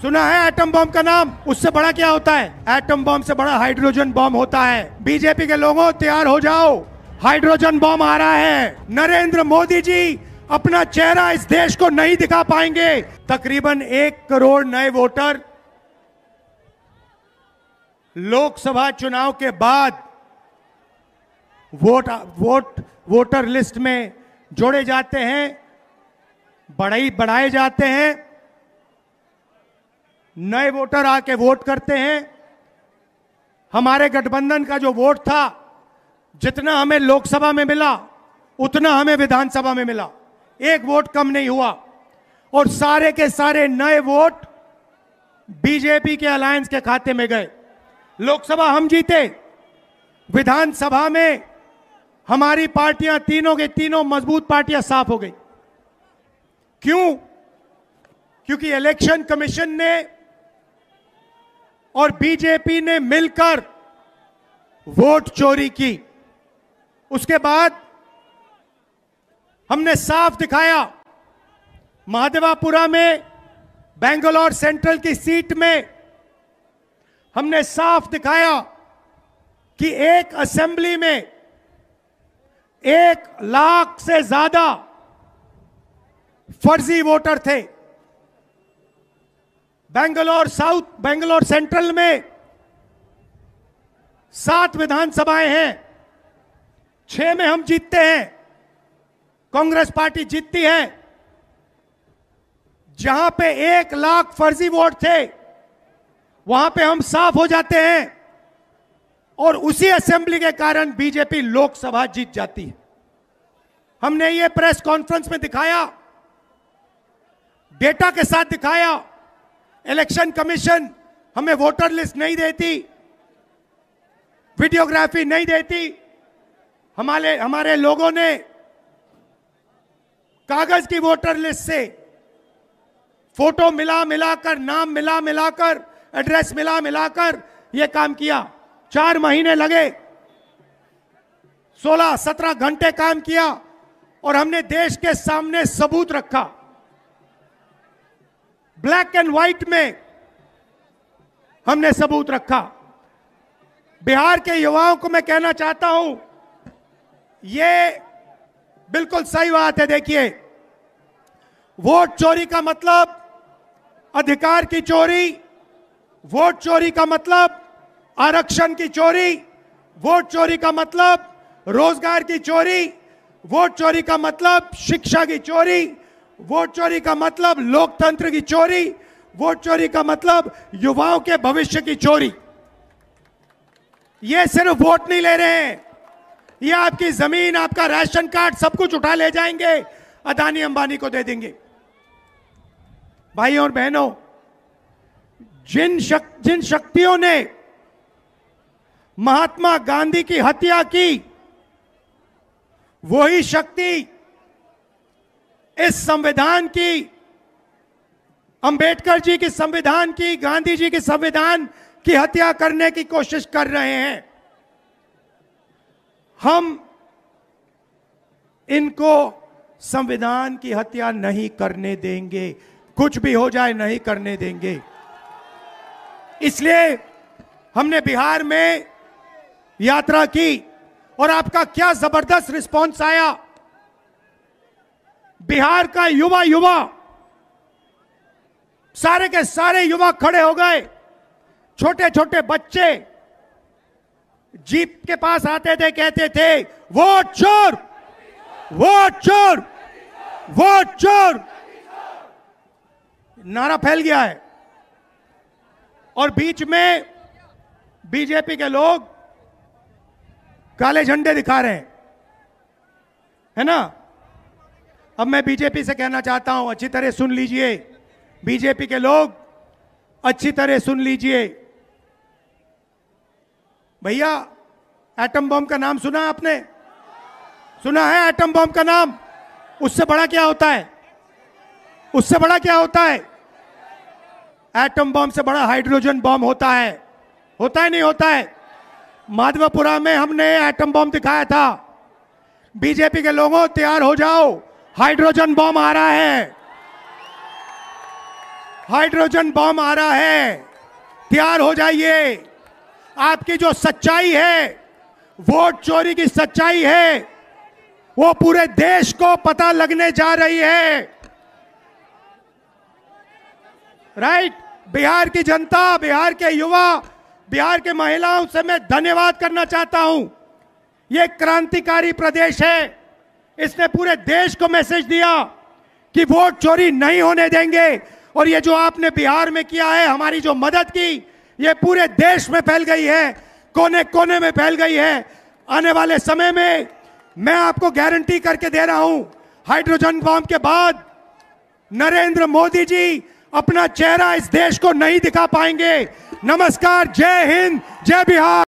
सुना है atom bomb का नाम? उससे बड़ा क्या होता है? एटम बम से बड़ा हाइड्रोजन बम होता है। बीजेपी के लोगों तैयार हो जाओ, हाइड्रोजन बम आ रहा है। नरेंद्र मोदी जी अपना चेहरा इस देश को नहीं दिखा पाएंगे। तकरीबन 1 करोड़ नए वोटर लोकसभा चुनाव के बाद वोटर लिस्ट में जोड़े जाते हैं, बढ़ाए जाते हैं। नए वोटर आके वोट करते हैं। हमारे गठबंधन का जो वोट था, जितना हमें लोकसभा में मिला उतना हमें विधानसभा में मिला, 1 वोट कम नहीं हुआ। और सारे के सारे नए वोट बीजेपी के अलायंस के खाते में गए। लोकसभा हम जीते, विधानसभा में हमारी पार्टियां तीनों के तीनों मजबूत पार्टियां साफ हो गई। क्यों? क्योंकि इलेक्शन कमीशन ने और बीजेपी ने मिलकर वोट चोरी की। उसके बाद हमने साफ दिखाया, महादेवापुरा में बेंगलोर सेंट्रल की सीट में हमने साफ दिखाया कि एक असेंबली में 1 लाख से ज्यादा फर्जी वोटर थे। बेंगलोर सेंट्रल में 7 विधानसभाएं हैं, 6 में हम जीतते हैं, कांग्रेस पार्टी जीतती है। जहां पे 1 लाख फर्जी वोट थे वहां पे हम साफ हो जाते हैं और उसी असेंबली के कारण बीजेपी लोकसभा जीत जाती है। हमने ये प्रेस कॉन्फ्रेंस में दिखाया, डेटा के साथ दिखाया। इलेक्शन कमीशन हमें वोटर लिस्ट नहीं देती, वीडियोग्राफी नहीं देती। हमारे लोगों ने कागज की वोटर लिस्ट से फोटो मिलाकर, नाम मिलाकर, एड्रेस मिलाकर यह काम किया। 4 महीने लगे, 16-17 घंटे काम किया और हमने देश के सामने सबूत रखा। ब्लैक एंड व्हाइट में हमने सबूत रखा। बिहार के युवाओं को मैं कहना चाहता हूं, यह बिल्कुल सही बात है। देखिए, वोट चोरी का मतलब अधिकार की चोरी, वोट चोरी का मतलब आरक्षण की चोरी, वोट चोरी का मतलब रोजगार की चोरी, वोट चोरी का मतलब शिक्षा की चोरी, वोट चोरी का मतलब लोकतंत्र की चोरी, वोट चोरी का मतलब युवाओं के भविष्य की चोरी। ये सिर्फ वोट नहीं ले रहे हैं, ये आपकी जमीन, आपका राशन कार्ड, सब कुछ उठा ले जाएंगे, अदानी अंबानी को दे देंगे। भाइयों और बहनों, जिन शक्तियों ने महात्मा गांधी की हत्या की, वही शक्ति इस संविधान की, अंबेडकर जी की संविधान की, गांधी जी की संविधान की हत्या करने की कोशिश कर रहे हैं। हम इनको संविधान की हत्या नहीं करने देंगे, कुछ भी हो जाए नहीं करने देंगे। इसलिए हमने बिहार में यात्रा की और आपका क्या जबरदस्त रिस्पांस आया। बिहार का युवा सारे के सारे युवा खड़े हो गए। छोटे छोटे बच्चे जीप के पास आते थे, कहते थे वोट चोर, वोट चोर, वोट चोर। नारा फैल गया है और बीच में बीजेपी के लोग काले झंडे दिखा रहे हैं, है ना। अब मैं बीजेपी से कहना चाहता हूं, अच्छी तरह सुन लीजिए, बीजेपी के लोग अच्छी तरह सुन लीजिए। भैया, एटम बम का नाम सुना आपने? सुना है एटम बम का नाम? उससे बड़ा क्या होता है? उससे बड़ा क्या होता है? एटम बम से बड़ा हाइड्रोजन बम होता है। होता है नहीं होता है? माधवपुरा में हमने एटम बम दिखाया था। बीजेपी के लोगों तैयार हो जाओ, हाइड्रोजन बम आ रहा है। हाइड्रोजन बम आ रहा है, तैयार हो जाइए। आपकी जो सच्चाई है, वोट चोरी की सच्चाई है, वो पूरे देश को पता लगने जा रही है। राइट? बिहार की जनता, बिहार के युवा, बिहार के महिलाओं से मैं धन्यवाद करना चाहता हूं। ये क्रांतिकारी प्रदेश है, इसने पूरे देश को मैसेज दिया कि वोट चोरी नहीं होने देंगे। और ये जो आपने बिहार में किया है, हमारी जो मदद की, ये पूरे देश में फैल गई है, कोने कोने में फैल गई है। आने वाले समय में मैं आपको गारंटी करके दे रहा हूं, हाइड्रोजन बम के बाद नरेंद्र मोदी जी अपना चेहरा इस देश को नहीं दिखा पाएंगे। नमस्कार, जय हिंद, जय बिहार।